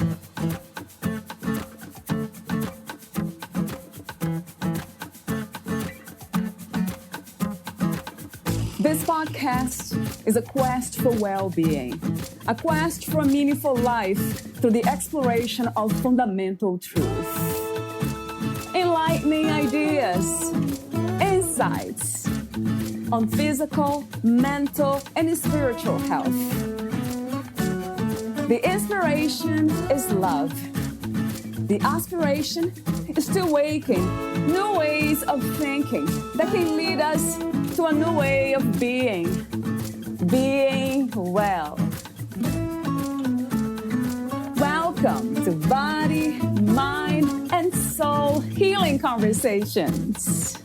This podcast is a quest for well-being, a quest for a meaningful life through the exploration of fundamental truth. Enlightening ideas, insights on physical, mental, and spiritual health. The inspiration is love. The aspiration is to awaken new ways of thinking that can lead us to a new way of being well. Welcome to Body, Mind, and Soul Healing Conversations.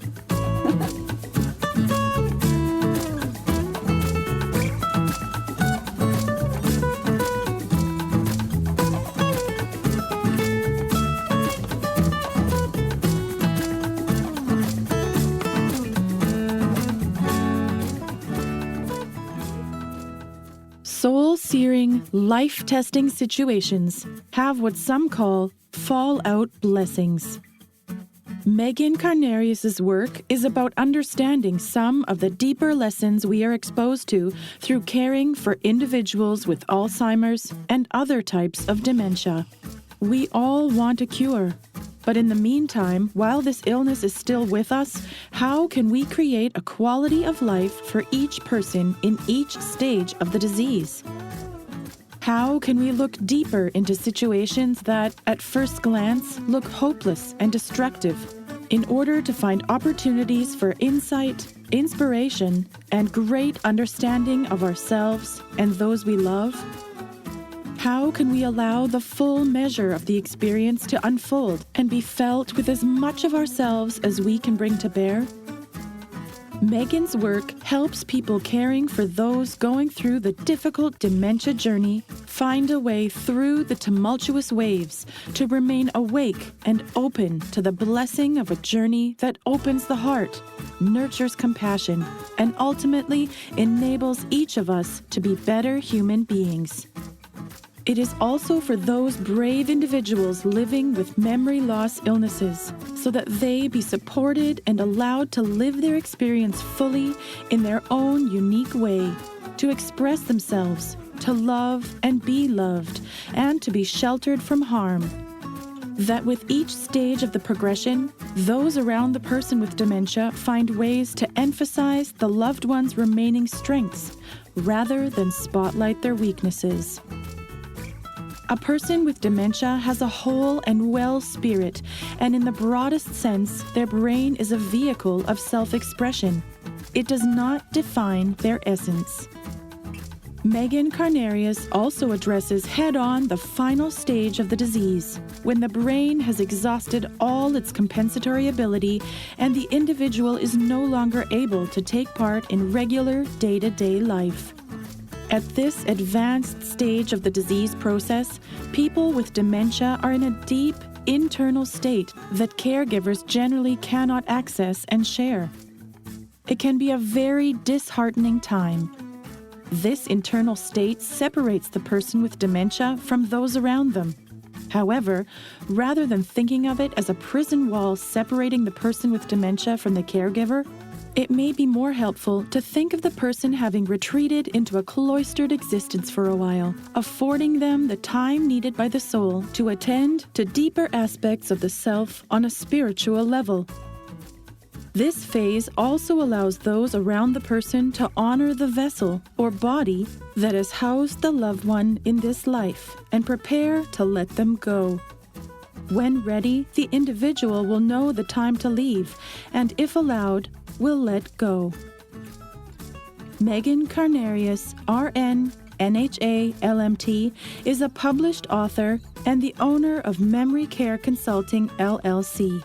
Soul-searing, life-testing situations have what some call fallout blessings. Meghan Carnarius' work is about understanding some of the deeper lessons we are exposed to through caring for individuals with Alzheimer's and other types of dementia. We all want a cure. But in the meantime, while this illness is still with us, how can we create a quality of life for each person in each stage of the disease? How can we look deeper into situations that, at first glance, look hopeless and destructive in order to find opportunities for insight, inspiration, and great understanding of ourselves and those we love? How can we allow the full measure of the experience to unfold and be felt with as much of ourselves as we can bring to bear? Meghan's work helps people caring for those going through the difficult dementia journey find a way through the tumultuous waves to remain awake and open to the blessing of a journey that opens the heart, nurtures compassion, and ultimately enables each of us to be better human beings. It is also for those brave individuals living with memory loss illnesses, so that they be supported and allowed to live their experience fully in their own unique way, to express themselves, to love and be loved, and to be sheltered from harm. That with each stage of the progression, those around the person with dementia find ways to emphasize the loved one's remaining strengths, rather than spotlight their weaknesses. A person with dementia has a whole and well spirit, and in the broadest sense, their brain is a vehicle of self-expression. It does not define their essence. Meghan Carnarius also addresses head-on the final stage of the disease, when the brain has exhausted all its compensatory ability and the individual is no longer able to take part in regular day-to-day life. At this advanced stage of the disease process, people with dementia are in a deep, internal state that caregivers generally cannot access and share. It can be a very disheartening time. This internal state separates the person with dementia from those around them. However, rather than thinking of it as a prison wall separating the person with dementia from the caregiver, it may be more helpful to think of the person having retreated into a cloistered existence for a while, affording them the time needed by the soul to attend to deeper aspects of the self on a spiritual level. This phase also allows those around the person to honor the vessel or body that has housed the loved one in this life and prepare to let them go. When ready, the individual will know the time to leave and, if allowed, will let go. Meghan Carnarius, RN, NHA, LMT, is a published author and the owner of Memory Care Consulting, LLC.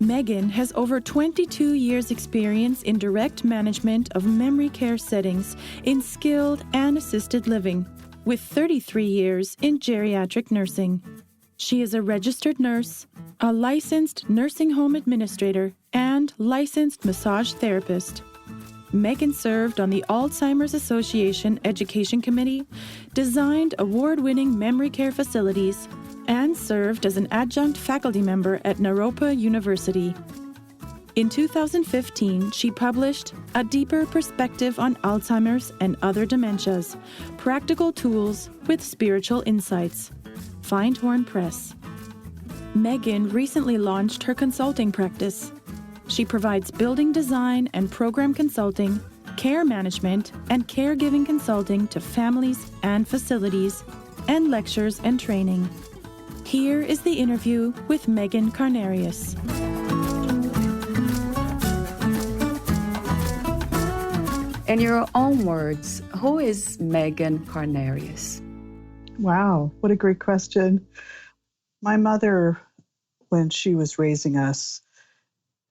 Meghan has over 22 years' experience in direct management of memory care settings in skilled and assisted living, with 33 years in geriatric nursing. She is a registered nurse, a licensed nursing home administrator, and licensed massage therapist. Meghan served on the Alzheimer's Association Education Committee, designed award-winning memory care facilities, and served as an adjunct faculty member at Naropa University. In 2015, she published A Deeper Perspective on Alzheimer's and Other Dementias, Practical Tools with Spiritual Insights. Findhorn Press. Meghan recently launched her consulting practice. She provides building design and program consulting, care management, and caregiving consulting to families and facilities, and lectures and training. Here is the interview with Meghan Carnarius. In your own words, who is Meghan Carnarius? Wow, what a great question. My mother, when she was raising us,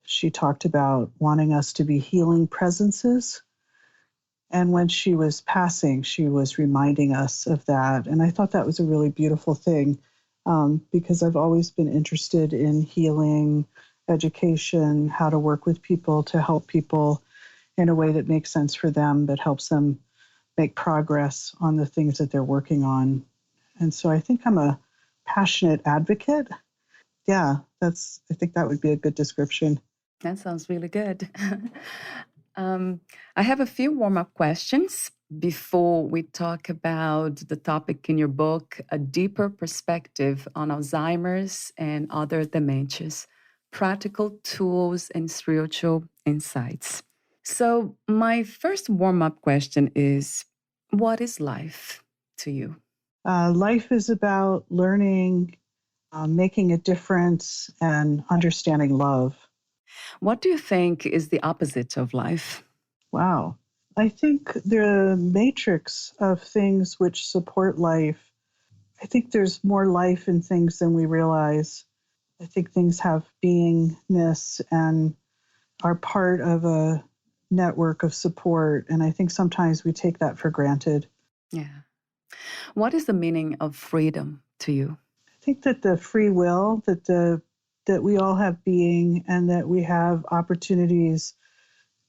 she talked about wanting us to be healing presences. And when she was passing, she was reminding us of that. And I thought that was a really beautiful thing because I've always been interested in healing, education, how to work with people to help people in a way that makes sense for them, but helps them make progress on the things that they're working on. And so I think I'm a passionate advocate. Yeah, I think that would be a good description. That sounds really good. I have a few warm-up questions before we talk about the topic in your book, A Deeper Perspective on Alzheimer's and Other Dementias, Practical Tools and Spiritual Insights. So my first warm-up question is, what is life to you? Life is about learning, making a difference, and understanding love. What do you think is the opposite of life? Wow. I think the matrix of things which support life, I think there's more life in things than we realize. I think things have beingness and are part of a network of support. And I think sometimes we take that for granted. Yeah. What is the meaning of freedom to you? I think that the free will, that we all have being and that we have opportunities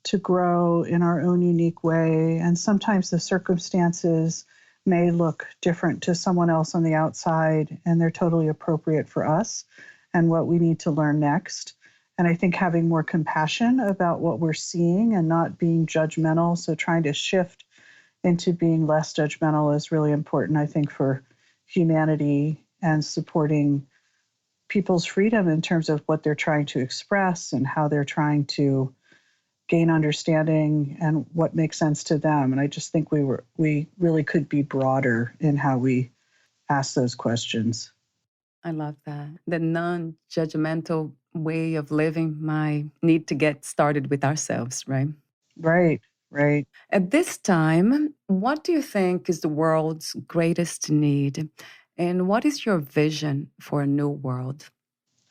to grow in our own unique way. And sometimes the circumstances may look different to someone else on the outside, and they're totally appropriate for us and what we need to learn next. And I think having more compassion about what we're seeing and not being judgmental, so trying to shift into being less judgmental is really important, I think, for humanity and supporting people's freedom in terms of what they're trying to express and how they're trying to gain understanding and what makes sense to them. And I just think we really could be broader in how we ask those questions. I love that. The non-judgmental way of living might need to get started with ourselves, right? Right. At this time, what do you think is the world's greatest need? And what is your vision for a new world?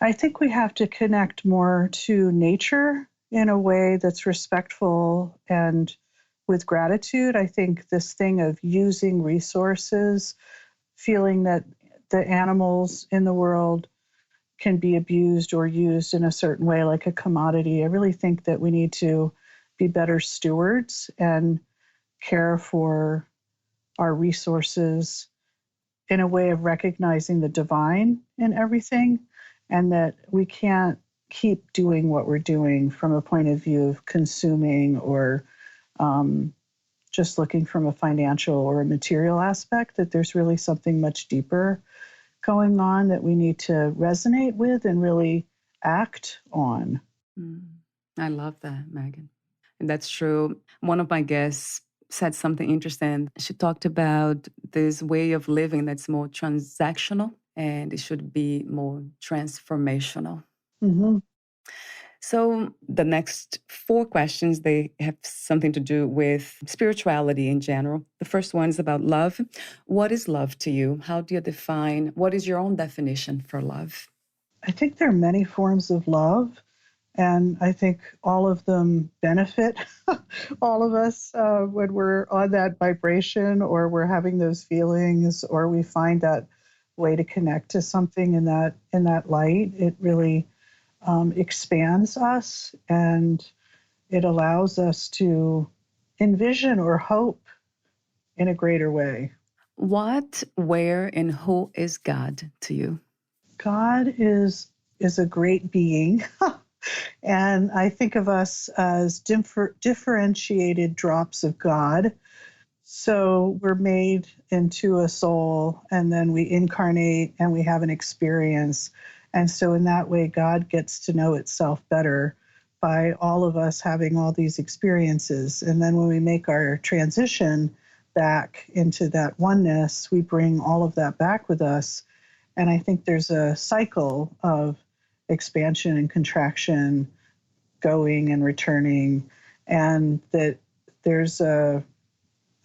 I think we have to connect more to nature in a way that's respectful and with gratitude. I think this thing of using resources, feeling that the animals in the world can be abused or used in a certain way like a commodity. I really think that we need to be better stewards and care for our resources in a way of recognizing the divine in everything, and that we can't keep doing what we're doing from a point of view of consuming or just looking from a financial or a material aspect, that there's really something much deeper going on that we need to resonate with and really act on. I love that, Meghan. And that's true. One of my guests said something interesting. She talked about this way of living that's more transactional and it should be more transformational. Mm-hmm. So the next 4 questions, they have something to do with spirituality in general. The first one is about love. What is love to you? How do you define, what is your own definition for love? I think there are many forms of love, and I think all of them benefit all of us when we're on that vibration or we're having those feelings or we find that way to connect to something in that light. It really expands us and it allows us to envision or hope in a greater way. What, where, and who is God to you? God is a great being. And I think of us as differentiated drops of God. So we're made into a soul, and then we incarnate and we have an experience. And so, in that way, God gets to know itself better by all of us having all these experiences. And then, when we make our transition back into that oneness, we bring all of that back with us. And I think there's a cycle of expansion and contraction, going and returning, and that there's a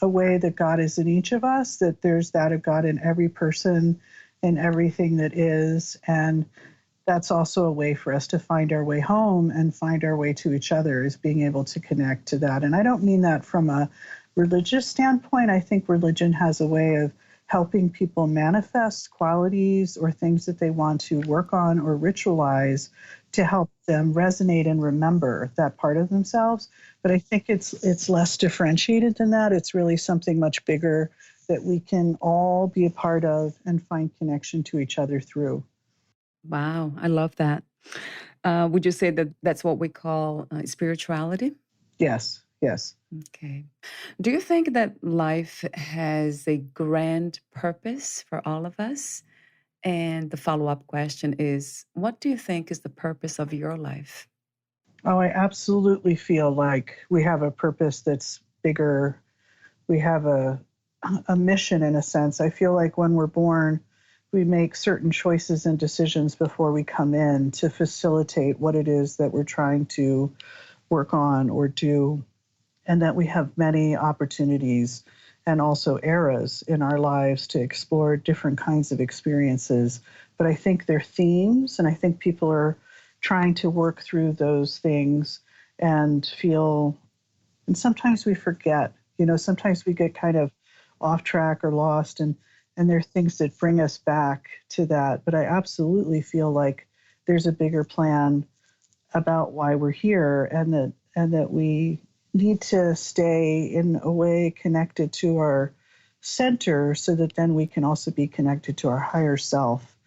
way that God is in each of us, that there's that of God in every person, in everything that is. And that's also a way for us to find our way home and find our way to each other, is being able to connect to that. And I don't mean that from a religious standpoint. I think religion has a way of helping people manifest qualities or things that they want to work on or ritualize to help them resonate and remember that part of themselves. But I think it's less differentiated than that. It's really something much bigger that we can all be a part of and find connection to each other through. Wow, I love that. Would you say that that's what we call spirituality? Yes, yes. Okay. Do you think that life has a grand purpose for all of us? And the follow-up question is, what do you think is the purpose of your life? Oh, I absolutely feel like we have a purpose that's bigger. We have a mission in a sense. I feel like when we're born, we make certain choices and decisions before we come in to facilitate what it is that we're trying to work on or do, and that we have many opportunities and also eras in our lives to explore different kinds of experiences. But I think they're themes, and I think people are trying to work through those things and feel, and sometimes we forget, sometimes we get kind of off track or lost, and there are things that bring us back to that. But I absolutely feel like there's a bigger plan about why we're here, and that we need to stay in a way connected to our center, so that then we can also be connected to our higher self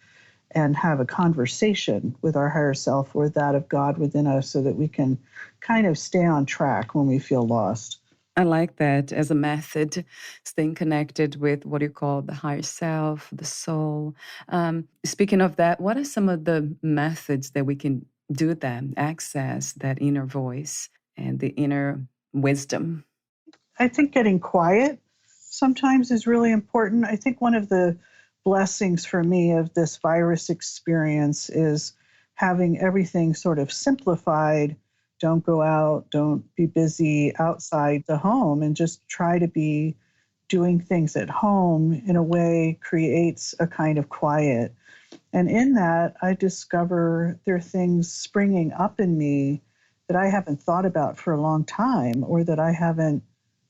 and have a conversation with our higher self or that of God within us, so that we can kind of stay on track when we feel lost. I like that as a method, staying connected with what you call the higher self, the soul. Speaking of that, what are some of the methods that we can do that, access that inner voice and the inner wisdom? I think getting quiet sometimes is really important. I think one of the blessings for me of this virus experience is having everything sort of simplified. Don't go out, don't be busy outside the home, and just try to be doing things at home in a way creates a kind of quiet. And in that, I discover there are things springing up in me that I haven't thought about for a long time, or that I haven't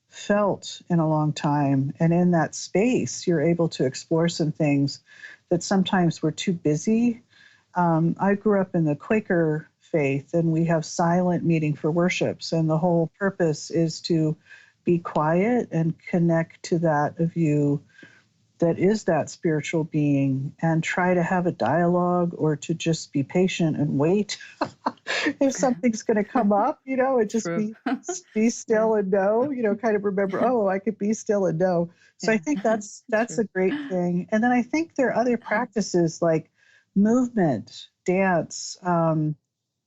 felt in a long time. And in that space, you're able to explore some things that sometimes we're too busy. I grew up in the Quaker faith, and we have silent meeting for worships. And the whole purpose is to be quiet and connect to that of you that is that spiritual being, and try to have a dialogue, or to just be patient and wait. If something's going to come up, and just True. be still and know, kind of remember, oh, I could be still and know. So I think that's True. a great thing. And then I think there are other practices like movement, dance,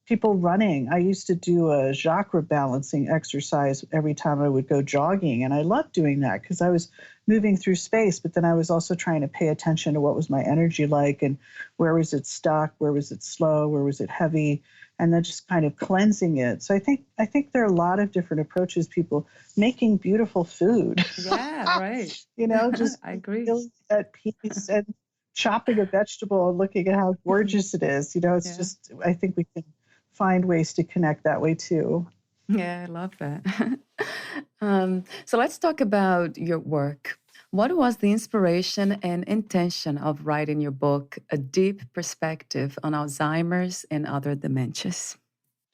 people running. I used to do a chakra balancing exercise every time I would go jogging. And I loved doing that because I was moving through space, but then I was also trying to pay attention to what was my energy like, and where was it stuck, where was it slow, where was it heavy, and then just kind of cleansing it. So I think there are a lot of different approaches. People making beautiful food. Yeah, right. Just I agree. feeling at peace, and chopping a vegetable and looking at how gorgeous it is. It's just, I think we can find ways to connect that way too. Yeah, I love that. So let's talk about your work. What was the inspiration and intention of writing your book, A Deep Perspective on Alzheimer's and Other Dementias?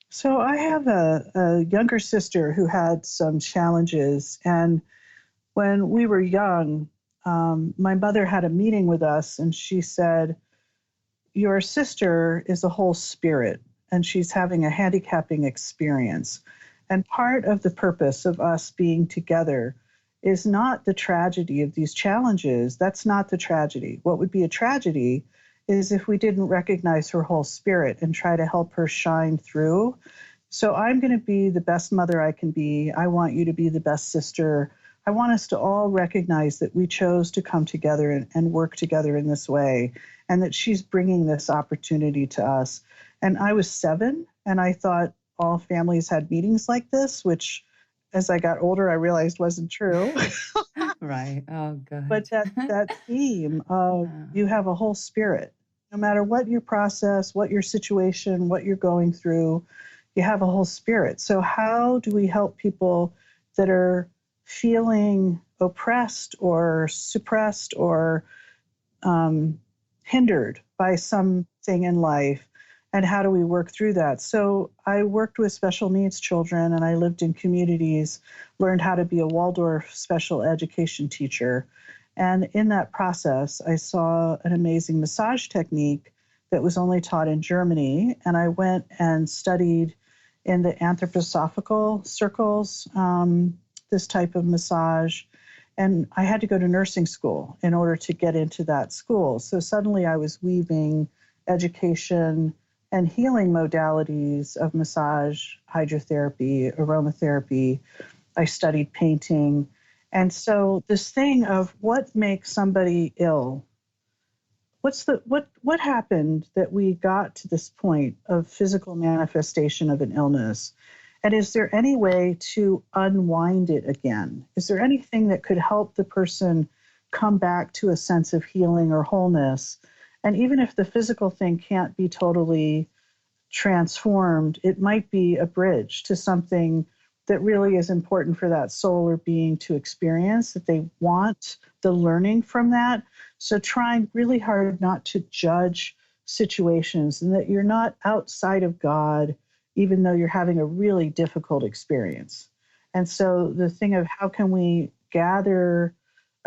So I have a younger sister who had some challenges. And when we were young, my mother had a meeting with us and she said, your sister is a whole spirit and she's having a handicapping experience. And part of the purpose of us being together is not the tragedy of these challenges. That's not the tragedy. What would be a tragedy is if we didn't recognize her whole spirit and try to help her shine through. So I'm going to be the best mother I can be. I want you to be the best sister. I want us to all recognize that we chose to come together and work together in this way, and that she's bringing this opportunity to us. And I was 7, and I thought all families had meetings like this, which as I got older, I realized wasn't true. Right. Oh, But good. that theme of you have a whole spirit, no matter what your process, what your situation, what you're going through, you have a whole spirit. So how do we help people that are feeling oppressed or suppressed or hindered by something in life? And how do we work through that? So I worked with special needs children and I lived in communities, learned how to be a Waldorf special education teacher. And in that process, I saw an amazing massage technique that was only taught in Germany. And I went and studied in the anthroposophical circles, this type of massage. And I had to go to nursing school in order to get into that school. So suddenly I was weaving education and healing modalities of massage, hydrotherapy, aromatherapy. I studied painting. And so this thing of what makes somebody ill, what happened that we got to this point of physical manifestation of an illness? And is there any way to unwind it again? Is there anything that could help the person come back to a sense of healing or wholeness? And even if the physical thing can't be totally transformed, it might be a bridge to something that really is important for that soul or being to experience, that they want the learning from that. So trying really hard not to judge situations and that you're not outside of God, even though you're having a really difficult experience. And so the thing of how can we gather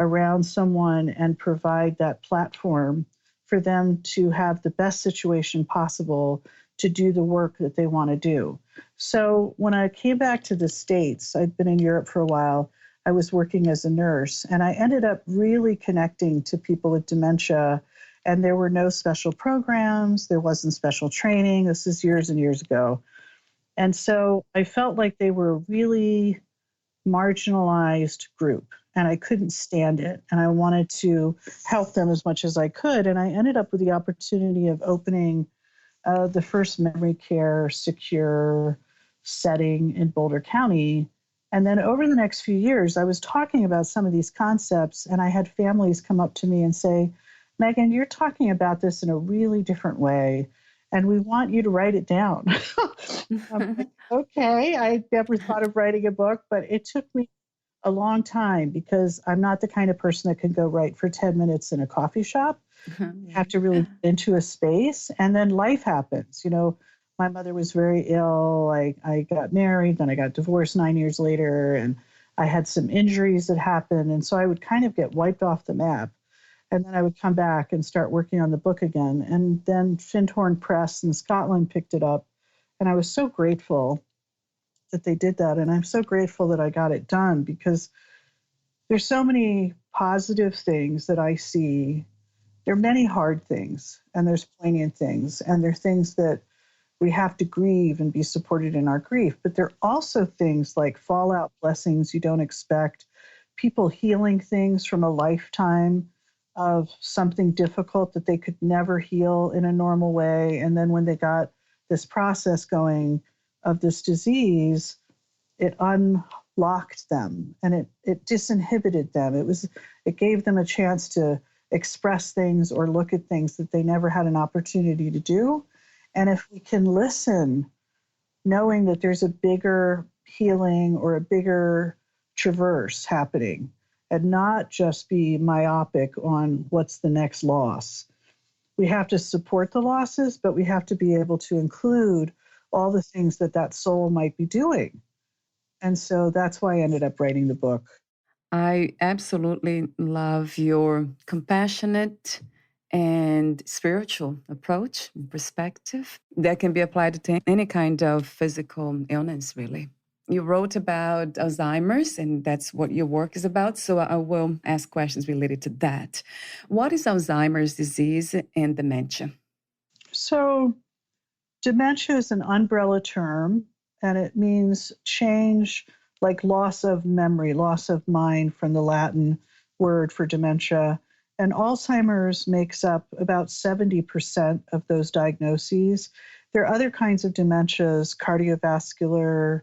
around someone and provide that platform for them to have the best situation possible to do the work that they want to do. So when I came back to the States, I'd been in Europe for a while. I was working as a nurse, and I ended up really connecting to people with dementia. And there were no special programs, there wasn't special training. This is years and years ago. And so I felt like they were a really marginalized group, and I couldn't stand it. And I wanted to help them as much as I could. And I ended up with the opportunity of opening the first memory care secure setting in Boulder County. And then over the next few years, I was talking about some of these concepts, and I had families come up to me and say, Meghan, you're talking about this in a really different way, and we want you to write it down. I'm like, okay, I never thought of writing a book, but it took me a long time because I'm not the kind of person that can go write for 10 minutes in a coffee shop. You have to really get into a space, and then life happens. You know, my mother was very ill. I got married, then I got divorced 9 years later, and I had some injuries that happened. And so I would kind of get wiped off the map. And then I would come back and start working on the book again. And then Findhorn Press in Scotland picked it up. And I was so grateful that they did that. And I'm so grateful that I got it done because there's so many positive things that I see. There are many hard things, and there's poignant things, and there are things that we have to grieve and be supported in our grief. But there are also things like fallout blessings you don't expect, people healing things from a lifetime of something difficult that they could never heal in a normal way. And then when they got this process going of this disease, it unlocked them and it disinhibited them. It gave them a chance to express things or look at things that they never had an opportunity to do. And if we can listen, knowing that there's a bigger healing or a bigger traverse happening, and not just be myopic on what's the next loss. We have to support the losses, but we have to be able to include all the things that that soul might be doing. And so that's why I ended up writing the book. I absolutely love your compassionate and spiritual approach and perspective that can be applied to any kind of physical illness, really. You wrote about Alzheimer's, and that's what your work is about. So I will ask questions related to that. What is Alzheimer's disease and dementia? So, dementia is an umbrella term, and it means change, like loss of memory, loss of mind from the Latin word for dementia. And Alzheimer's makes up about 70% of those diagnoses. There are other kinds of dementias, cardiovascular,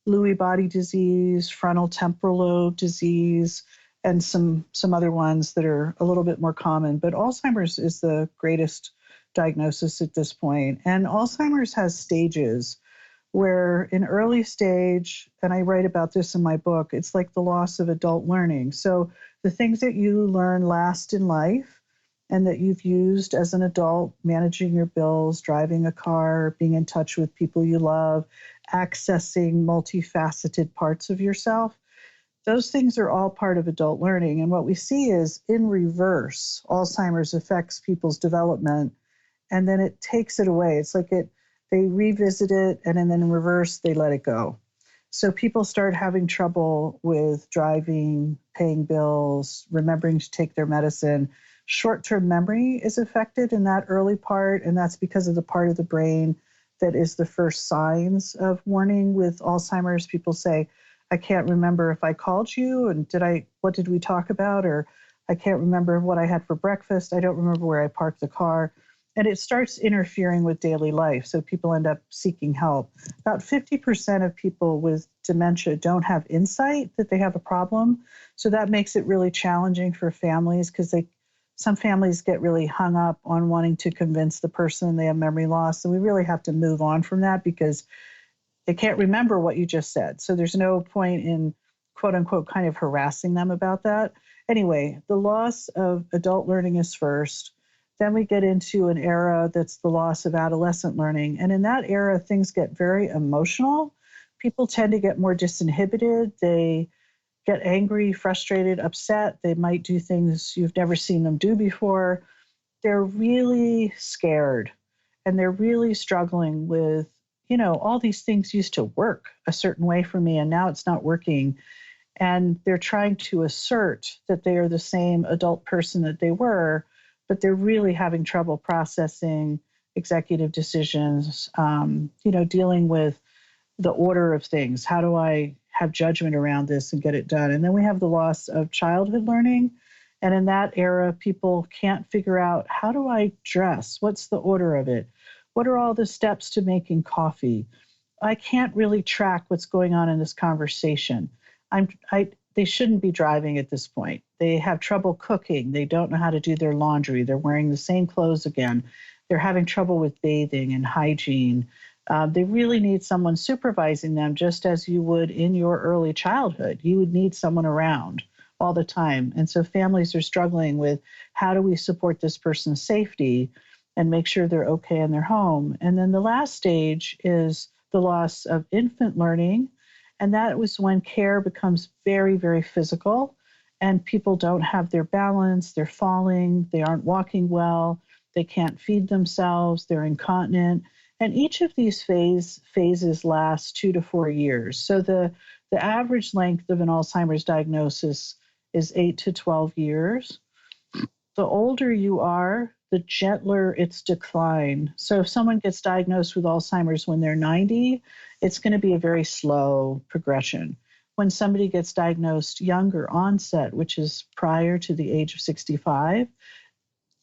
Lewy body disease, frontal temporal lobe disease, and some other ones that are a little bit more common. But Alzheimer's is the greatest diagnosis at this point. And Alzheimer's has stages where in early stage, and I write about this in my book, it's like the loss of adult learning. So the things that you learn last in life and that you've used as an adult, managing your bills, driving a car, being in touch with people you love, accessing multifaceted parts of yourself, those things are all part of adult learning. And what we see is in reverse, Alzheimer's affects people's development and then it takes it away. It's like they revisit it and then in reverse, they let it go. So people start having trouble with driving, paying bills, remembering to take their medicine. Short-term memory is affected in that early part, and that's because of the part of the brain that is the first signs of warning with Alzheimer's. People say, I can't remember if I called you and what did we talk about? Or I can't remember what I had for breakfast. I don't remember where I parked the car. And it starts interfering with daily life. So people end up seeking help. About 50% of people with dementia don't have insight that they have a problem. So that makes it really challenging for families because some families get really hung up on wanting to convince the person they have memory loss. And we really have to move on from that because they can't remember what you just said. So there's no point in quote unquote kind of harassing them about that. Anyway, the loss of adult learning is first. Then we get into an era that's the loss of adolescent learning. And in that era, things get very emotional. People tend to get more disinhibited. They get angry, frustrated, upset. They might do things you've never seen them do before. They're really scared and they're really struggling with, all these things used to work a certain way for me and now it's not working. And they're trying to assert that they are the same adult person that they were, but they're really having trouble processing executive decisions, dealing with the order of things. How do I have judgment around this and get it done? And then we have the loss of childhood learning. And in that era, people can't figure out, how do I dress? What's the order of it? What are all the steps to making coffee? I can't really track what's going on in this conversation. They shouldn't be driving at this point. They have trouble cooking. They don't know how to do their laundry. They're wearing the same clothes again. They're having trouble with bathing and hygiene. They really need someone supervising them just as you would in your early childhood. You would need someone around all the time. And so families are struggling with, how do we support this person's safety and make sure they're okay in their home? And then the last stage is the loss of infant learning. And that was when care becomes very, very physical and people don't have their balance, they're falling, they aren't walking well, they can't feed themselves, they're incontinent. And each of these phases lasts 2 to 4 years. So the average length of an Alzheimer's diagnosis is 8 to 12 years. The older you are, the gentler its decline. So if someone gets diagnosed with Alzheimer's when they're 90, it's going to be a very slow progression. When somebody gets diagnosed younger onset, which is prior to the age of 65,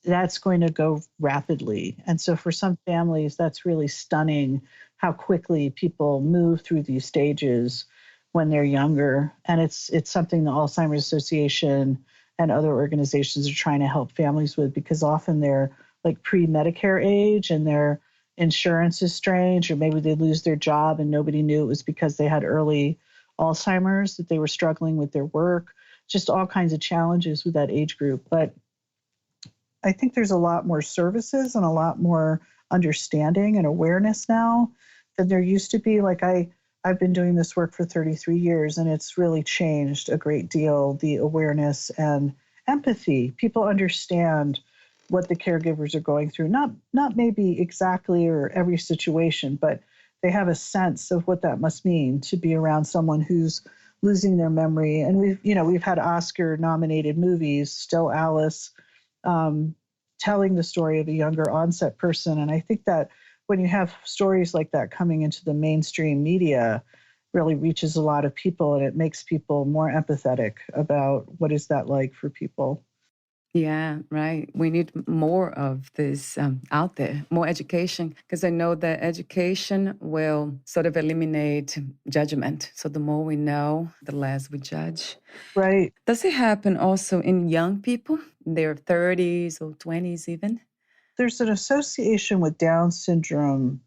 that's going to go rapidly. And so for some families, that's really stunning how quickly people move through these stages when they're younger. And it's something the Alzheimer's Association and other organizations are trying to help families with, because often they're like pre-Medicare age and their insurance is strange, or maybe they lose their job and nobody knew it was because they had early Alzheimer's, that they were struggling with their work, just all kinds of challenges with that age group. But I think there's a lot more services and a lot more understanding and awareness now than there used to be. Like I've been doing this work for 33 years, and it's really changed a great deal, the awareness and empathy. People understand what the caregivers are going through, not maybe exactly or every situation, but they have a sense of what that must mean to be around someone who's losing their memory. And we've had Oscar nominated movies, Still Alice, telling the story of a younger onset person. And I think that when you have stories like that coming into the mainstream media, really reaches a lot of people, and it makes people more empathetic about what is that like for people. Yeah, right. We need more of this out there, more education, because I know that education will sort of eliminate judgment. So the more we know, the less we judge. Right. Does it happen also in young people, in their 30s or 20s even? There's an association with Down syndrome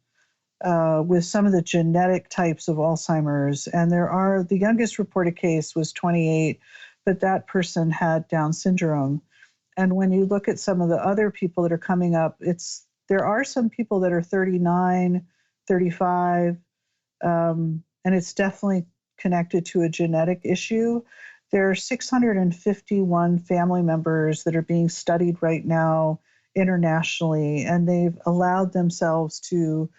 with some of the genetic types of Alzheimer's. And the youngest reported case was 28, but that person had Down syndrome. And when you look at some of the other people that are coming up, there are some people that are 39, 35, and it's definitely connected to a genetic issue. There are 651 family members that are being studied right now internationally, and they've allowed themselves to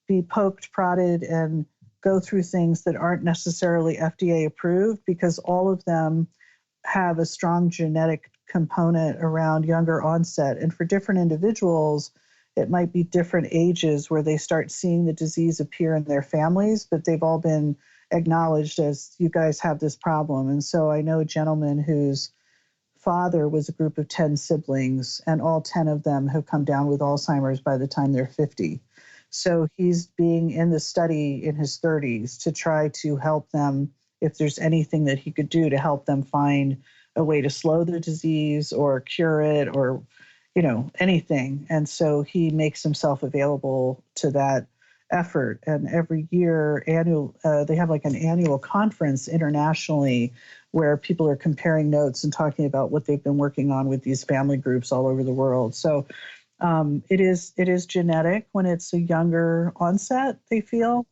be poked, prodded, and go through things that aren't necessarily FDA approved, because all of them have a strong genetic component around younger onset. And for different individuals, it might be different ages where they start seeing the disease appear in their families, but they've all been acknowledged as, you guys have this problem. And so I know a gentleman whose father was a group of 10 siblings, and all 10 of them have come down with Alzheimer's by the time they're 50. So he's being in the study in his 30s to try to help them, if there's anything that he could do to help them find a way to slow the disease or cure it, or anything. And so he makes himself available to that effort. And every year, they have like an annual conference internationally where people are comparing notes and talking about what they've been working on with these family groups all over the world. So it is genetic when it's a younger onset, they feel.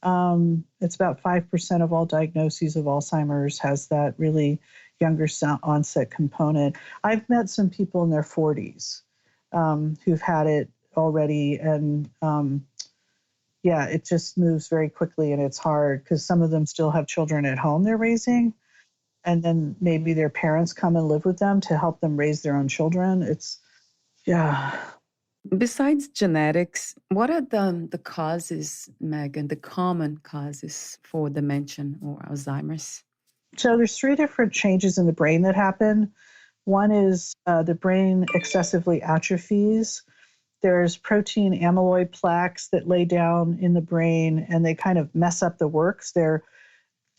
It's about 5% of all diagnoses of Alzheimer's has that really younger onset component. I've met some people in their 40s who've had it already, and it just moves very quickly, and it's hard because some of them still have children at home they're raising, and then maybe their parents come and live with them to help them raise their own children. Besides genetics, what are the causes, Megan, the common causes for dementia or Alzheimer's? So there's 3 different changes in the brain that happen. One is the brain excessively atrophies. There's protein amyloid plaques that lay down in the brain, and they kind of mess up the works. They're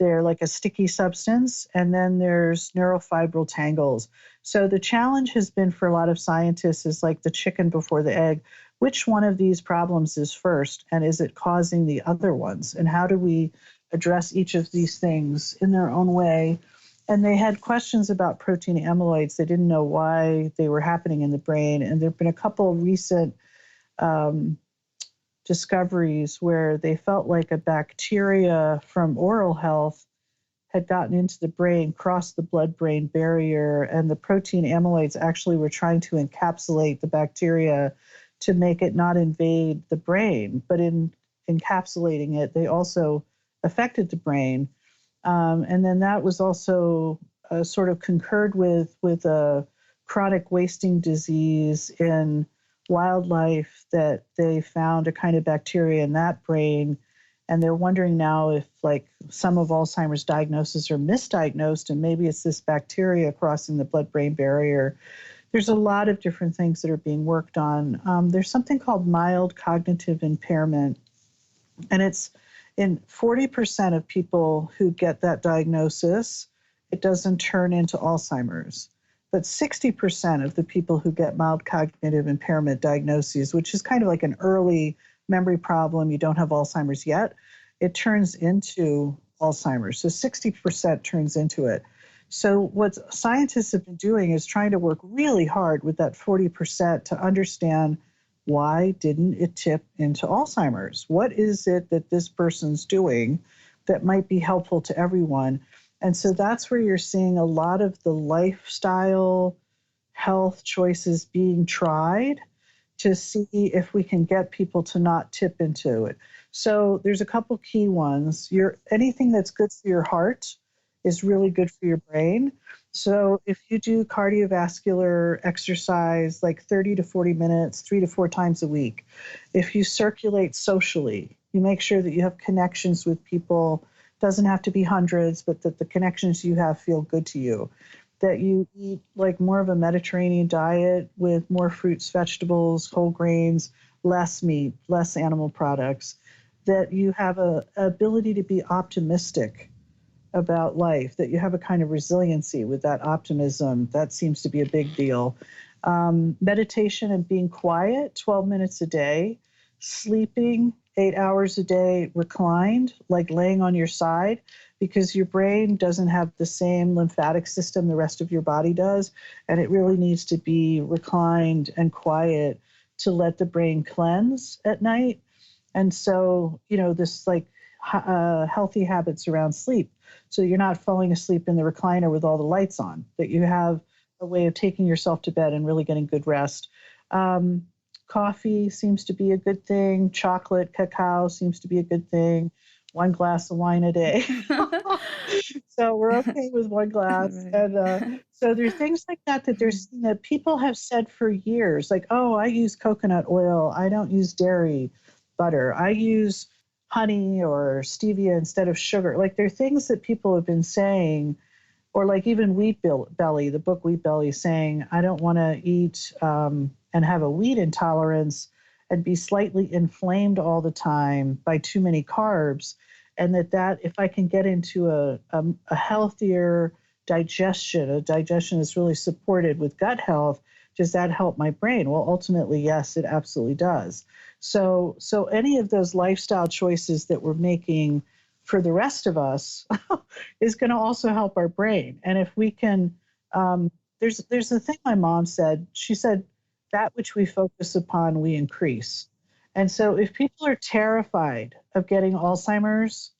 like a sticky substance. And then there's neurofibril tangles. So the challenge has been for a lot of scientists is like the chicken before the egg. Which one of these problems is first, and is it causing the other ones? And how do we address each of these things in their own way? And they had questions about protein amyloids. They didn't know why they were happening in the brain. And there have been a couple recent discoveries where they felt like a bacteria from oral health had gotten into the brain, crossed the blood-brain barrier, and the protein amyloids actually were trying to encapsulate the bacteria to make it not invade the brain. But in encapsulating it, they also affected the brain. And then that was also sort of concurred with a chronic wasting disease in wildlife, that they found a kind of bacteria in that brain. And they're wondering now if like some of Alzheimer's diagnoses are misdiagnosed, and maybe it's this bacteria crossing the blood-brain barrier. There's a lot of different things that are being worked on. There's something called mild cognitive impairment, and it's in 40% of people who get that diagnosis, it doesn't turn into Alzheimer's. But 60% of the people who get mild cognitive impairment diagnoses, which is kind of like an early memory problem, you don't have Alzheimer's yet, it turns into Alzheimer's. So 60% turns into it. So what scientists have been doing is trying to work really hard with that 40% to understand why didn't it tip into Alzheimer's? What is it that this person's doing that might be helpful to everyone? And so that's where you're seeing a lot of the lifestyle health choices being tried to see if we can get people to not tip into it. So there's a couple key ones. Anything that's good for your heart is really good for your brain. So if you do cardiovascular exercise like 30 to 40 minutes, 3 to 4 times a week, if you circulate socially, you make sure that you have connections with people, doesn't have to be hundreds, but that the connections you have feel good to you, that you eat like more of a Mediterranean diet with more fruits, vegetables, whole grains, less meat, less animal products, that you have a ability to be optimistic about life, that you have a kind of resiliency with that optimism. That seems to be a big deal. Meditation and being quiet, 12 minutes a day, sleeping 8 hours a day reclined, like laying on your side, because your brain doesn't have the same lymphatic system the rest of your body does, and it really needs to be reclined and quiet to let the brain cleanse at night. And so, this like healthy habits around sleep. So you're not falling asleep in the recliner with all the lights on, that you have a way of taking yourself to bed and really getting good rest. Coffee seems to be a good thing. Chocolate, cacao seems to be a good thing. 1 glass of wine a day. So we're okay with 1 glass. Right. And so there's things like that people have said for years, like, oh, I use coconut oil. I don't use dairy butter. I use honey or stevia instead of sugar. Like there are things that people have been saying, or like even Wheat Belly, the book Wheat Belly, saying, I don't want to eat and have a wheat intolerance and be slightly inflamed all the time by too many carbs. And that if I can get into a healthier digestion, a digestion that's really supported with gut health, does that help my brain? Well, ultimately, yes, it absolutely does. So any of those lifestyle choices that we're making for the rest of us is going to also help our brain. And if we can, there's a thing my mom said. She said, that which we focus upon, we increase. And so if people are terrified of getting Alzheimer's,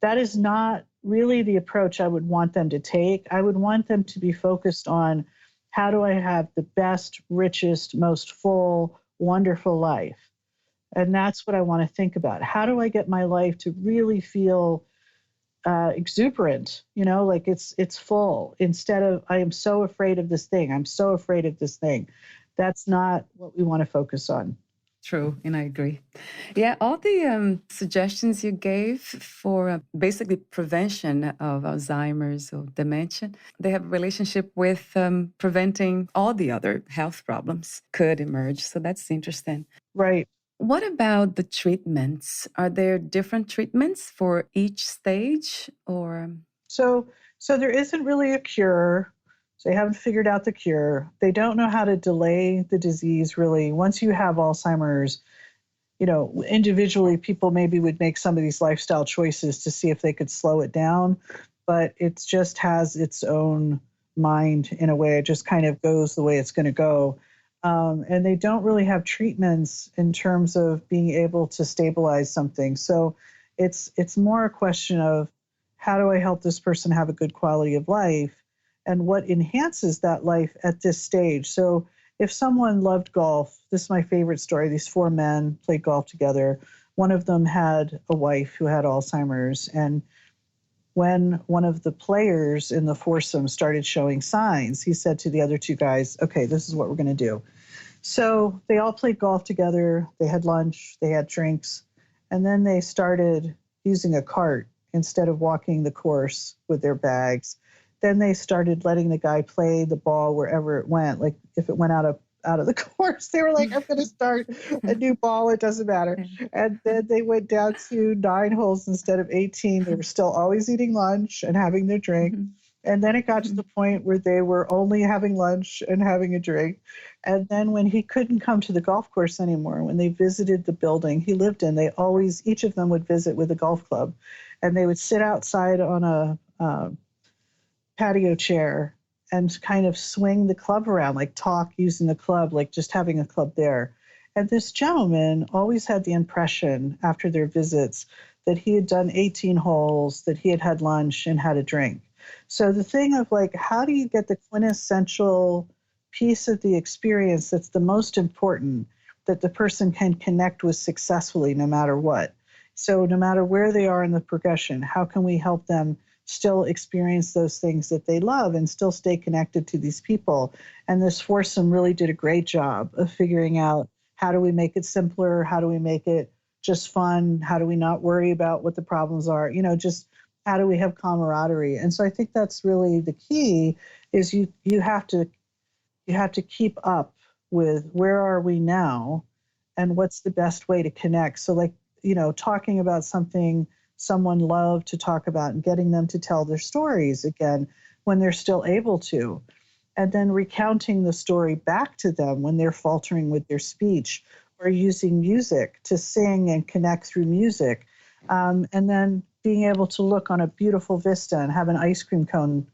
that is not really the approach I would want them to take. I would want them to be focused on, how do I have the best, richest, most full, wonderful life? And that's what I want to think about. How do I get my life to really feel exuberant, like it's full, instead of, I am so afraid of this thing. I'm so afraid of this thing. That's not what we want to focus on. True, and I agree. Yeah, all the suggestions you gave for basically prevention of Alzheimer's or dementia, they have a relationship with preventing all the other health problems could emerge. So that's interesting. Right. What about the treatments? Are there different treatments for each stage, or? So there isn't really a cure. So they haven't figured out the cure. They don't know how to delay the disease, really. Once you have Alzheimer's, individually, people maybe would make some of these lifestyle choices to see if they could slow it down, but it just has its own mind in a way. It just kind of goes the way it's going to go. And they don't really have treatments in terms of being able to stabilize something. So it's more a question of, how do I help this person have a good quality of life, and what enhances that life at this stage? So if someone loved golf, this is my favorite story. These 4 men played golf together. One of them had a wife who had Alzheimer's. And when one of the players in the foursome started showing signs, he said to the other 2 guys, okay, this is what we're going to do. So they all played golf together. They had lunch, they had drinks, and then they started using a cart instead of walking the course with their bags. Then they started letting the guy play the ball wherever it went. Like if it went out of the course, they were like, I'm going to start a new ball. It doesn't matter. And then they went down to 9 holes instead of 18. They were still always eating lunch and having their drink. And then it got to the point where they were only having lunch and having a drink. And then when he couldn't come to the golf course anymore, when they visited the building he lived in, each of them would visit with a golf club. And they would sit outside on a patio chair and kind of swing the club around, like talk using the club, like just having a club there. And this gentleman always had the impression after their visits that he had done 18 holes, that he had had lunch and had a drink. So the thing of like, how do you get the quintessential piece of the experience that's the most important that the person can connect with successfully no matter what? So no matter where they are in the progression, how can we help them still experience those things that they love and still stay connected to these people? And this foursome really did a great job of figuring out, how do we make it simpler? How do we make it just fun? How do we not worry about what the problems are? Just how do we have camaraderie? And so I think that's really the key, is you have to keep up with where are we now and what's the best way to connect. So like, talking about something someone loved to talk about and getting them to tell their stories again when they're still able to, and then recounting the story back to them when they're faltering with their speech, or using music to sing and connect through music. And then being able to look on a beautiful vista and have an ice cream cone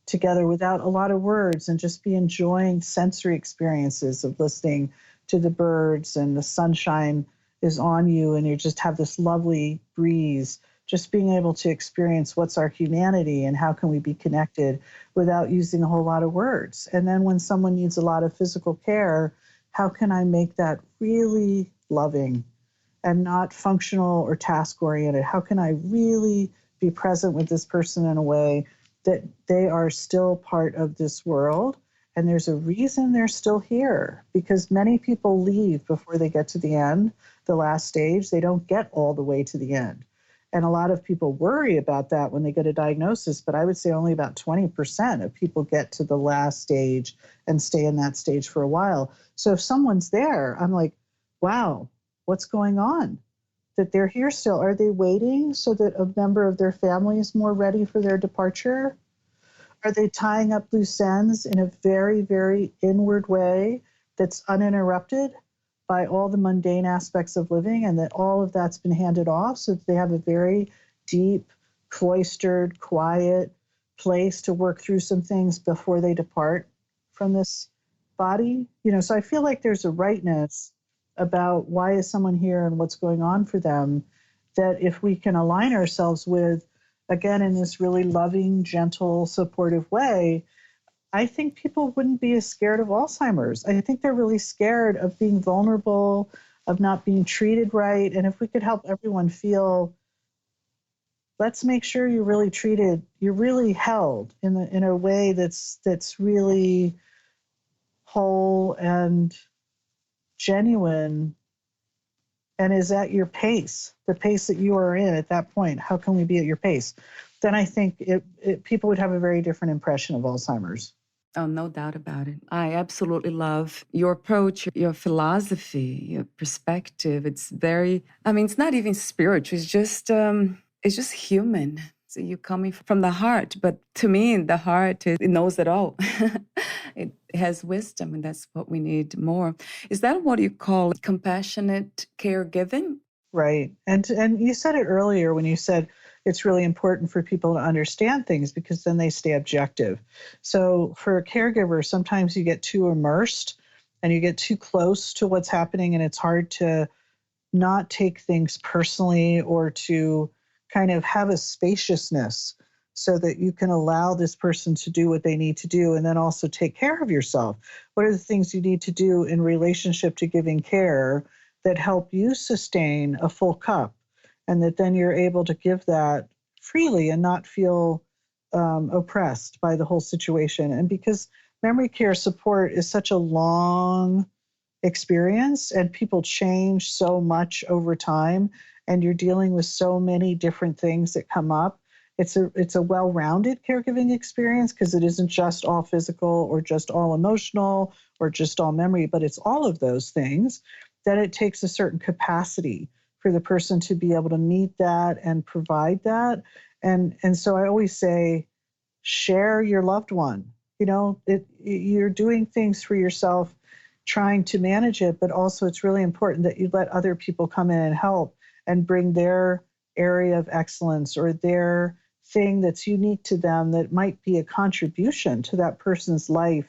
together without a lot of words, and just be enjoying sensory experiences of listening to the birds, and the sunshine is on you and you just have this lovely breeze. Just being able to experience what's our humanity and how can we be connected without using a whole lot of words. And then when someone needs a lot of physical care, how can I make that really loving and not functional or task oriented? How can I really be present with this person in a way that they are still part of this world, and there's a reason they're still here? Because many people leave before they get to the end, the last stage. They don't get all the way to the end. And a lot of people worry about that when they get a diagnosis, but I would say only about 20% of people get to the last stage and stay in that stage for a while. So if someone's there, I'm like, wow, what's going on? That they're here still. Are they waiting so that a member of their family is more ready for their departure? Are they tying up loose ends in a very, very inward way that's uninterrupted by all the mundane aspects of living, and that all of that's been handed off so that they have a very deep, cloistered, quiet place to work through some things before they depart from this body? So I feel like there's a rightness about why is someone here and what's going on for them, that if we can align ourselves with, again, in this really loving, gentle, supportive way, I think people wouldn't be as scared of Alzheimer's. I think they're really scared of being vulnerable, of not being treated right. And if we could help everyone feel, let's make sure you're really treated, you're really held in a way that's really whole and genuine, and is at your pace, the pace that you are in at that point. How can we be at your pace? Then I think people would have a very different impression of Alzheimer's. Oh, no doubt about it. I absolutely love your approach, your philosophy, your perspective. It's very, it's not even spiritual. It's just human. So you're coming from the heart. But to me, the heart, it knows it all. It has wisdom, and that's what we need more. Is that what you call compassionate caregiving? Right. And you said it earlier when you said it's really important for people to understand things, because then they stay objective. So for a caregiver, sometimes you get too immersed and you get too close to what's happening, and it's hard to not take things personally, or to kind of have a spaciousness so that you can allow this person to do what they need to do, and then also take care of yourself. What are the things you need to do in relationship to giving care that help you sustain a full cup, and that then you're able to give that freely and not feel oppressed by the whole situation? And because memory care support is such a long experience, and people change so much over time, and you're dealing with so many different things that come up, it's a well-rounded caregiving experience, because it isn't just all physical or just all emotional or just all memory, but it's all of those things. That it takes a certain capacity for the person to be able to meet that and provide that. And so I always say, share your loved one. You're doing things for yourself, trying to manage it, but also it's really important that you let other people come in and help and bring their area of excellence or their thing that's unique to them, that might be a contribution to that person's life,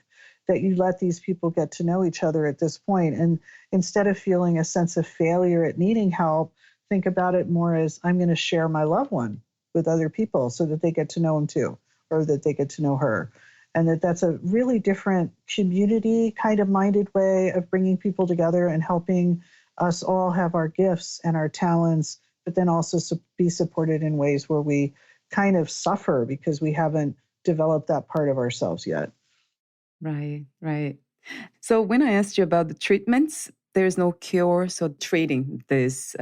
that you let these people get to know each other at this point. And instead of feeling a sense of failure at needing help, think about it more as I'm going to share my loved one with other people so that they get to know him too, or that they get to know her. And that's a really different community kind of minded way of bringing people together and helping us all have our gifts and our talents, but then also be supported in ways where we kind of suffer because we haven't developed that part of ourselves yet. Right, right. So when I asked you about the treatments, there's no cure, so treating this.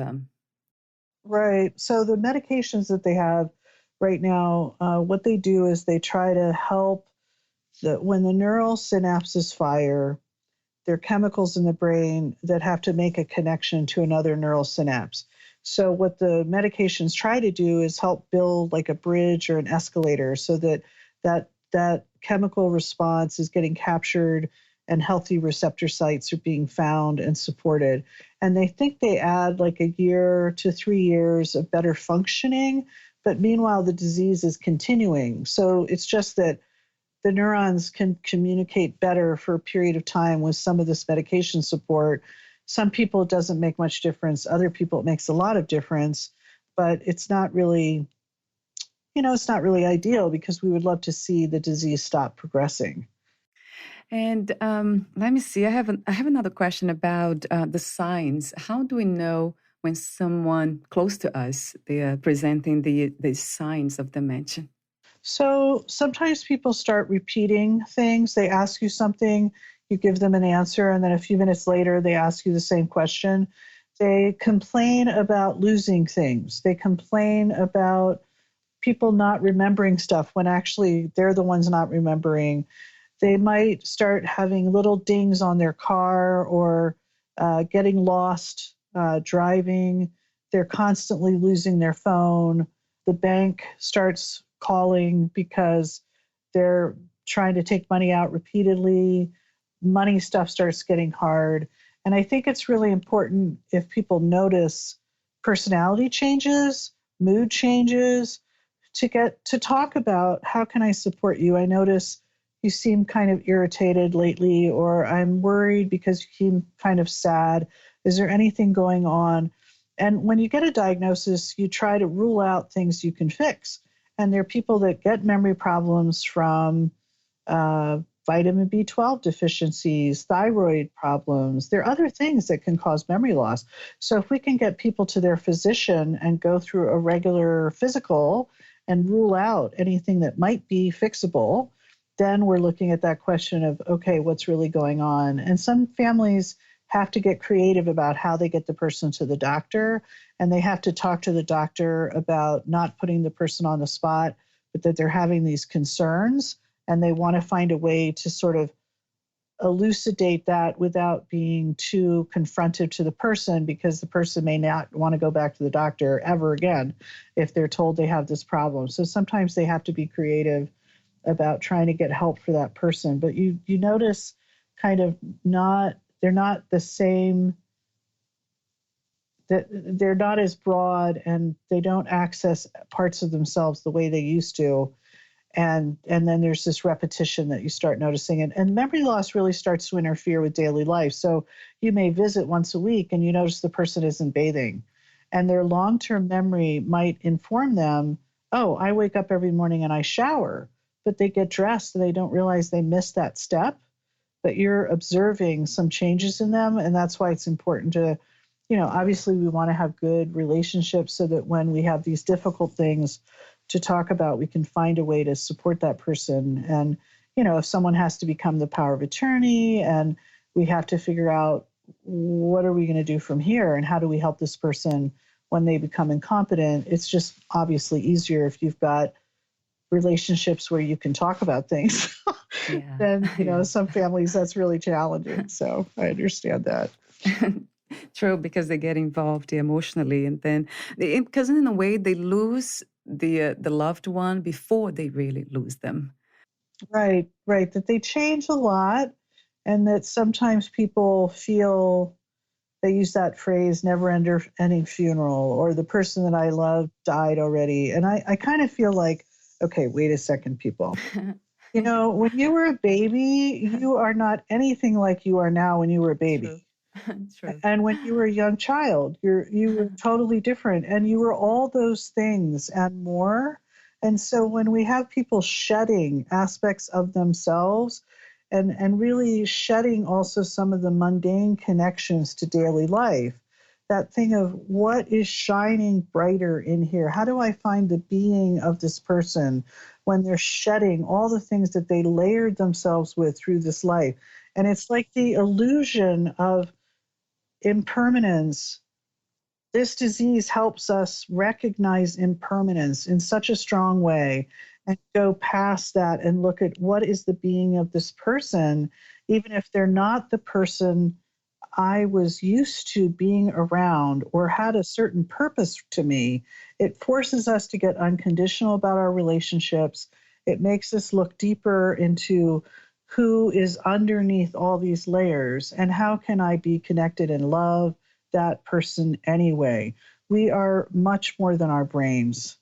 Right. So the medications that they have right now, what they do is they try to help when the neural synapses fire, there are chemicals in the brain that have to make a connection to another neural synapse. So what the medications try to do is help build like a bridge or an escalator so that chemical response is getting captured and healthy receptor sites are being found and supported. And they think they add like a year to 3 years of better functioning, but meanwhile the disease is continuing. So it's just that the neurons can communicate better for a period of time with some of this medication support. Some people it doesn't make much difference. Other people it makes a lot of difference, but it's not really, it's not really ideal because we would love to see the disease stop progressing. And let me see. I have another question about the signs. How do we know when someone close to us they are presenting the signs of dementia? So sometimes people start repeating things. They ask you something, you give them an answer, and then a few minutes later they ask you the same question. They complain about losing things. They complain about people not remembering stuff when actually they're the ones not remembering. They might start having little dings on their car or getting lost driving. They're constantly losing their phone. The bank starts calling because they're trying to take money out repeatedly. Money stuff starts getting hard. And I think it's really important if people notice personality changes, mood changes, to get to talk about how can I support you? I notice you seem kind of irritated lately, or I'm worried because you seem kind of sad. Is there anything going on? And when you get a diagnosis, you try to rule out things you can fix. And there are people that get memory problems from vitamin B12 deficiencies, thyroid problems. There are other things that can cause memory loss. So if we can get people to their physician and go through a regular physical and rule out anything that might be fixable, then we're looking at that question of, okay, what's really going on? And some families have to get creative about how they get the person to the doctor, and they have to talk to the doctor about not putting the person on the spot, but that they're having these concerns, and they want to find a way to sort of elucidate that without being too confrontive to the person, because the person may not want to go back to the doctor ever again if they're told they have this problem. So sometimes they have to be creative about trying to get help for that person. But you notice kind of they're not the same, that they're not as broad, and they don't access parts of themselves the way they used to. And then there's this repetition that you start noticing. And memory loss really starts to interfere with daily life. So you may visit once a week and you notice the person isn't bathing. And their long-term memory might inform them, oh, I wake up every morning and I shower, but they get dressed and they don't realize they missed that step. But you're observing some changes in them. And that's why it's important to, obviously we want to have good relationships so that when we have these difficult things to talk about, we can find a way to support that person. And, if someone has to become the power of attorney and we have to figure out what are we going to do from here and how do we help this person when they become incompetent, it's just obviously easier if you've got relationships where you can talk about things. Yeah. Then, some families that's really challenging. So I understand that. True, because they get involved emotionally, and then because in a way they lose the loved one before they really lose them. Right. That they change a lot, and that sometimes people feel, they use that phrase, never ending funeral, or the person that I love died already. And I kind of feel like, okay, wait a second, people. When you were a baby, you are not anything like you are now when you were a True. baby. True. And when you were a young child, you were totally different, and you were all those things and more. And so when we have people shedding aspects of themselves and really shedding also some of the mundane connections to daily life, that thing of what is shining brighter in here? How do I find the being of this person when they're shedding all the things that they layered themselves with through this life? And it's like the illusion of impermanence. This disease helps us recognize impermanence in such a strong way and go past that and look at what is the being of this person, even if they're not the person I was used to being around or had a certain purpose to me. It forces us to get unconditional about our relationships. It makes us look deeper into who is underneath all these layers and how can I be connected and love that person anyway. We are much more than our brains.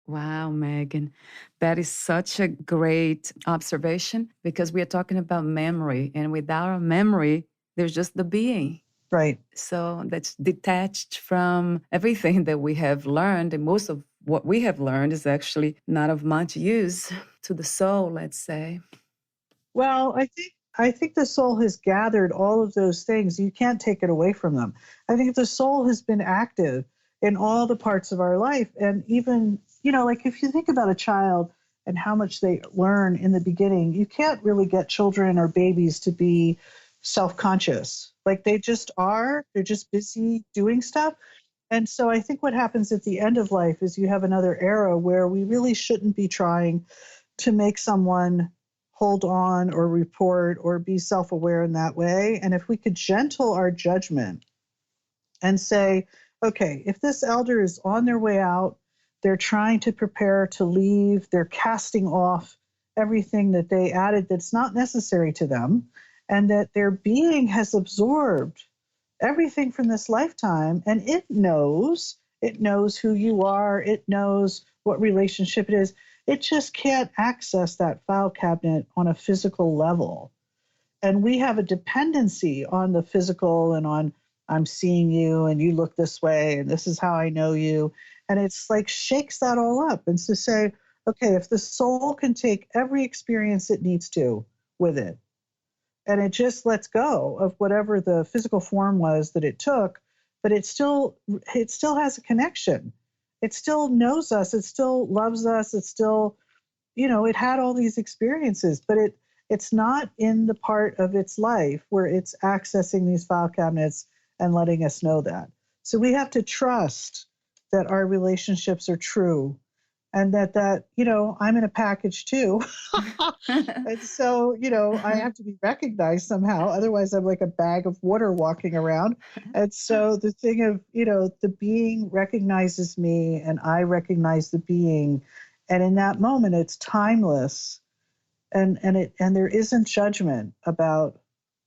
Wow, Megan. That is such a great observation because we are talking about memory, and without a memory, there's just the being. Right. So that's detached from everything that we have learned. And most of what we have learned is actually not of much use to the soul, let's say. Well, I think the soul has gathered all of those things. You can't take it away from them. I think the soul has been active in all the parts of our life. And even, like if you think about a child and how much they learn in the beginning, you can't really get children or babies to be self-conscious. Like they just are, they're just busy doing stuff. And so I think what happens at the end of life is you have another era where we really shouldn't be trying to make someone hold on or report or be self aware in that way. And if we could gentle our judgment and say, okay, if this elder is on their way out, they're trying to prepare to leave, they're casting off everything that they added that's not necessary to them, and that their being has absorbed everything from this lifetime, and it knows who you are, it knows what relationship it is. It just can't access that file cabinet on a physical level. And we have a dependency on the physical and on I'm seeing you and you look this way and this is how I know you. And it's like shakes that all up. And to say, okay, if the soul can take every experience it needs to with it, and it just lets go of whatever the physical form was that it took, but it still has a connection. It still knows us, it still loves us, it still, it had all these experiences, but it's not in the part of its life where it's accessing these file cabinets and letting us know that. So we have to trust that our relationships are true and that I'm in a package too. And so, I have to be recognized somehow. Otherwise, I'm like a bag of water walking around. And so the thing of, the being recognizes me and I recognize the being. And in that moment, it's timeless. And there isn't judgment about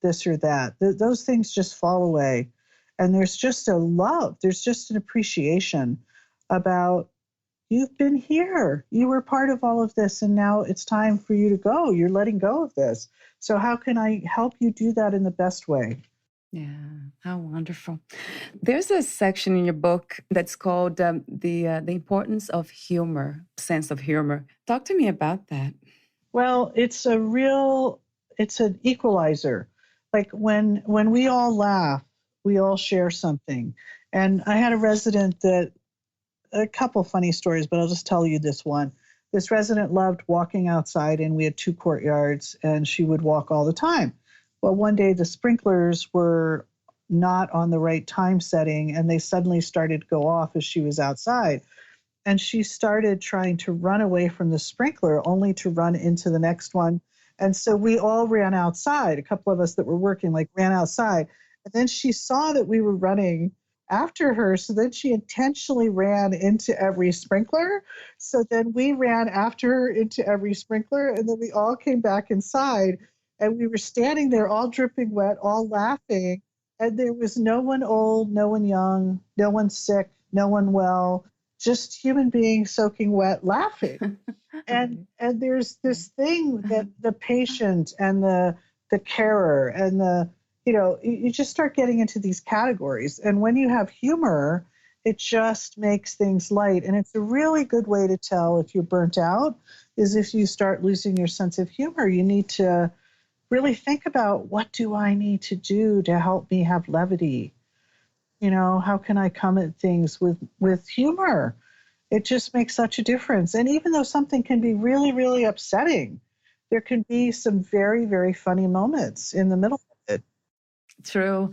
this or that. Those things just fall away. And there's just a love, there's just an appreciation about you've been here. You were part of all of this, and now it's time for you to go. You're letting go of this. So, how can I help you do that in the best way? Yeah, how wonderful. There's a section in your book that's called the importance of humor, sense of humor. Talk to me about that. Well, it's an equalizer. Like when we all laugh, we all share something. And I had a resident that a couple funny stories, but I'll just tell you this one. This resident loved walking outside, and we had 2 courtyards, and she would walk all the time. Well, one day the sprinklers were not on the right time setting, and they suddenly started to go off as she was outside. And she started trying to run away from the sprinkler, only to run into the next one. And so we all ran outside. A couple of us that were working ran outside. And then she saw that we were running after her. So then she intentionally ran into every sprinkler. So then we ran after her into every sprinkler. And then we all came back inside. And we were standing there all dripping wet, all laughing. And there was no one old, no one young, no one sick, no one well. just human beings soaking wet laughing. And there's this thing that the patient and the carer and you just start getting into these categories. And when you have humor, it just makes things light. And it's a really good way to tell if you're burnt out is if you start losing your sense of humor. You need to really think about, what do I need to do to help me have levity? How can I come at things with humor? It just makes such a difference. And even though something can be really, really upsetting, there can be some very, very funny moments in the middle of it. True.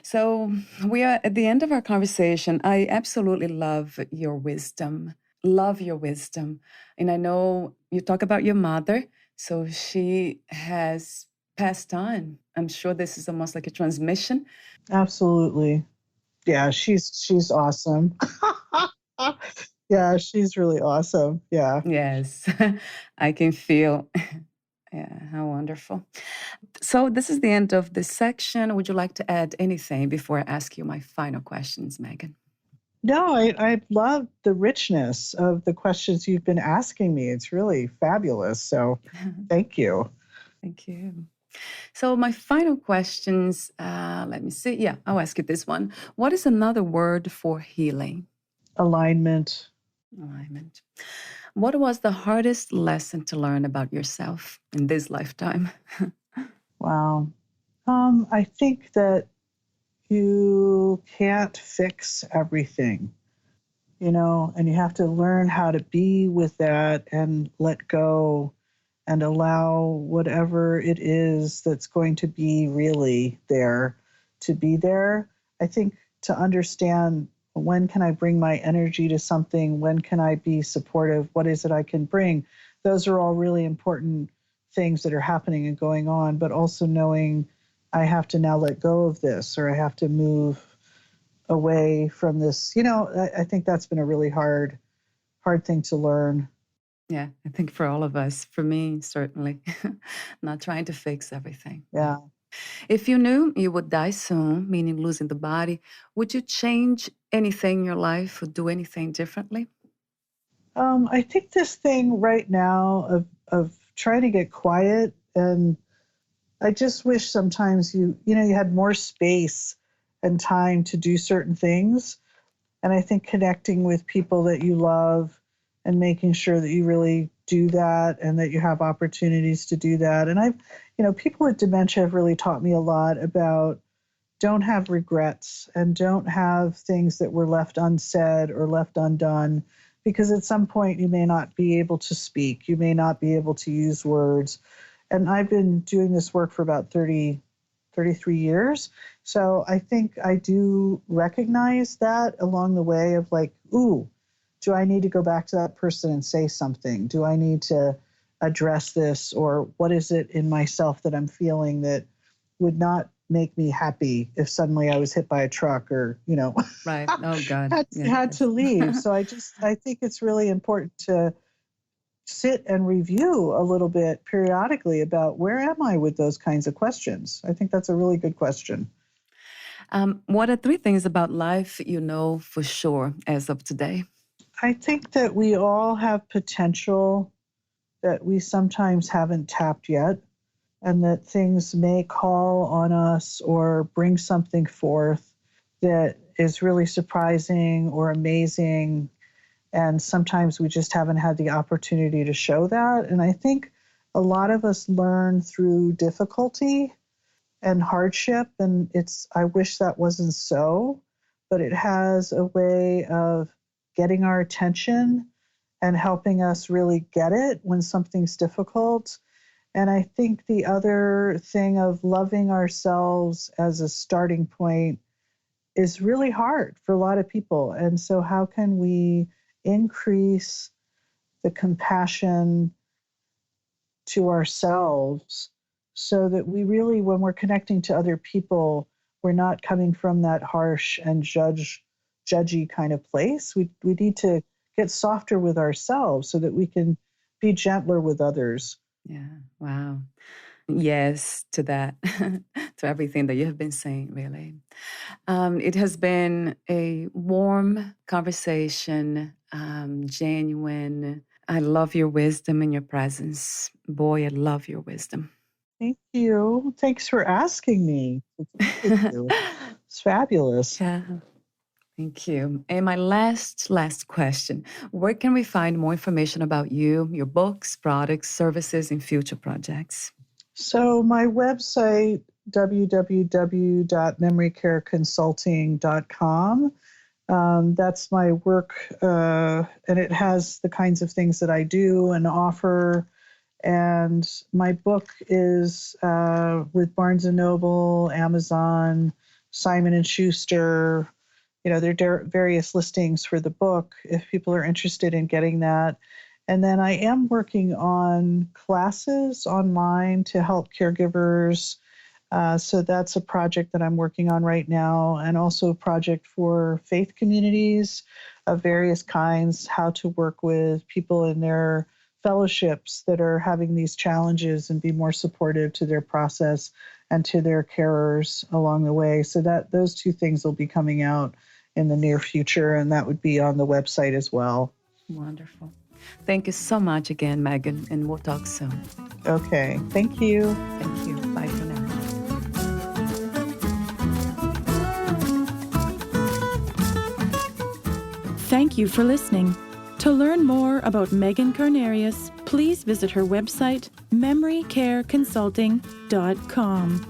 So we are at the end of our conversation. I absolutely love your wisdom. Love your wisdom. And I know you talk about your mother. So she has passed on. I'm sure this is almost like a transmission. Absolutely. Yeah, she's awesome. Yeah, she's really awesome. Yeah. Yes, I can feel. Yeah, how wonderful. So this is the end of this section. Would you like to add anything before I ask you my final questions, Meghan? No, I love the richness of the questions you've been asking me. It's really fabulous. So thank you. Thank you. So my final questions, let me see. Yeah, I'll ask you this one. What is another word for healing? Alignment. Alignment. What was the hardest lesson to learn about yourself in this lifetime? Wow. I think that you can't fix everything, and you have to learn how to be with that and let go and allow whatever it is that's going to be really there to be there. I think to understand, when can I bring my energy to something? When can I be supportive? What is it I can bring? Those are all really important things that are happening and going on, but also knowing I have to now let go of this, or I have to move away from this. I think that's been a really hard thing to learn. Yeah, I think for all of us, for me, certainly, not trying to fix everything. Yeah. If you knew you would die soon, meaning losing the body, would you change anything in your life or do anything differently? I think this thing right now of trying to get quiet, and I just wish sometimes you had more space and time to do certain things. And I think connecting with people that you love and making sure that you really do that and that you have opportunities to do that. And people with dementia have really taught me a lot about, don't have regrets and don't have things that were left unsaid or left undone, because at some point you may not be able to speak, you may not be able to use words. And I've been doing this work for about 33 years. So I think I do recognize that along the way of like, ooh, do I need to go back to that person and say something? Do I need to address this? Or what is it in myself that I'm feeling that would not make me happy if suddenly I was hit by a truck or, Right. Oh, God. had to leave. So I think it's really important to sit and review a little bit periodically about, where am I with those kinds of questions? I think that's a really good question. What are three things about life you know for sure as of today? I think that we all have potential that we sometimes haven't tapped yet, and that things may call on us or bring something forth that is really surprising or amazing. And sometimes we just haven't had the opportunity to show that. And I think a lot of us learn through difficulty and hardship. And I wish that wasn't so, but it has a way of getting our attention and helping us really get it when something's difficult. And I think the other thing of loving ourselves as a starting point is really hard for a lot of people. And so how can we increase the compassion to ourselves so that we really, when we're connecting to other people, we're not coming from that harsh and judgy kind of place. We need to get softer with ourselves so that we can be gentler with others. Yeah. Wow. Yes, to that, to everything that you have been saying, really. It has been a warm conversation. genuine. I love your wisdom and your presence. Boy, I love your wisdom. Thank you. Thanks for asking me. It's fabulous. Yeah. Thank you. And my last question. Where can we find more information about you, your books, products, services, and future projects? So my website, www.memorycareconsulting.com. That's my work, and it has the kinds of things that I do and offer. And my book is with Barnes & Noble, Amazon, Simon & Schuster. There are various listings for the book if people are interested in getting that. And then I am working on classes online to help caregivers. So that's a project that I'm working on right now, and also a project for faith communities of various kinds, how to work with people in their fellowships that are having these challenges and be more supportive to their process and to their carers along the way. So that those two things will be coming out in the near future, and that would be on the website as well. Wonderful. Thank you so much again, Meghan, and we'll talk soon. Okay. Thank you. Thank you. Bye for now. Thank you for listening. To learn more about Meghan Carnarius, please visit her website, memorycareconsulting.com.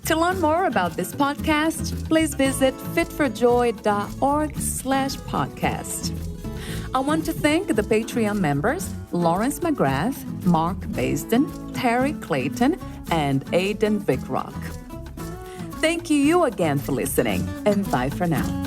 To learn more about this podcast, please visit fitforjoy.org/podcast. I want to thank the Patreon members, Lawrence McGrath, Mark Basden, Terry Clayton, and Aidan Vickrock. Thank you again for listening, and bye for now.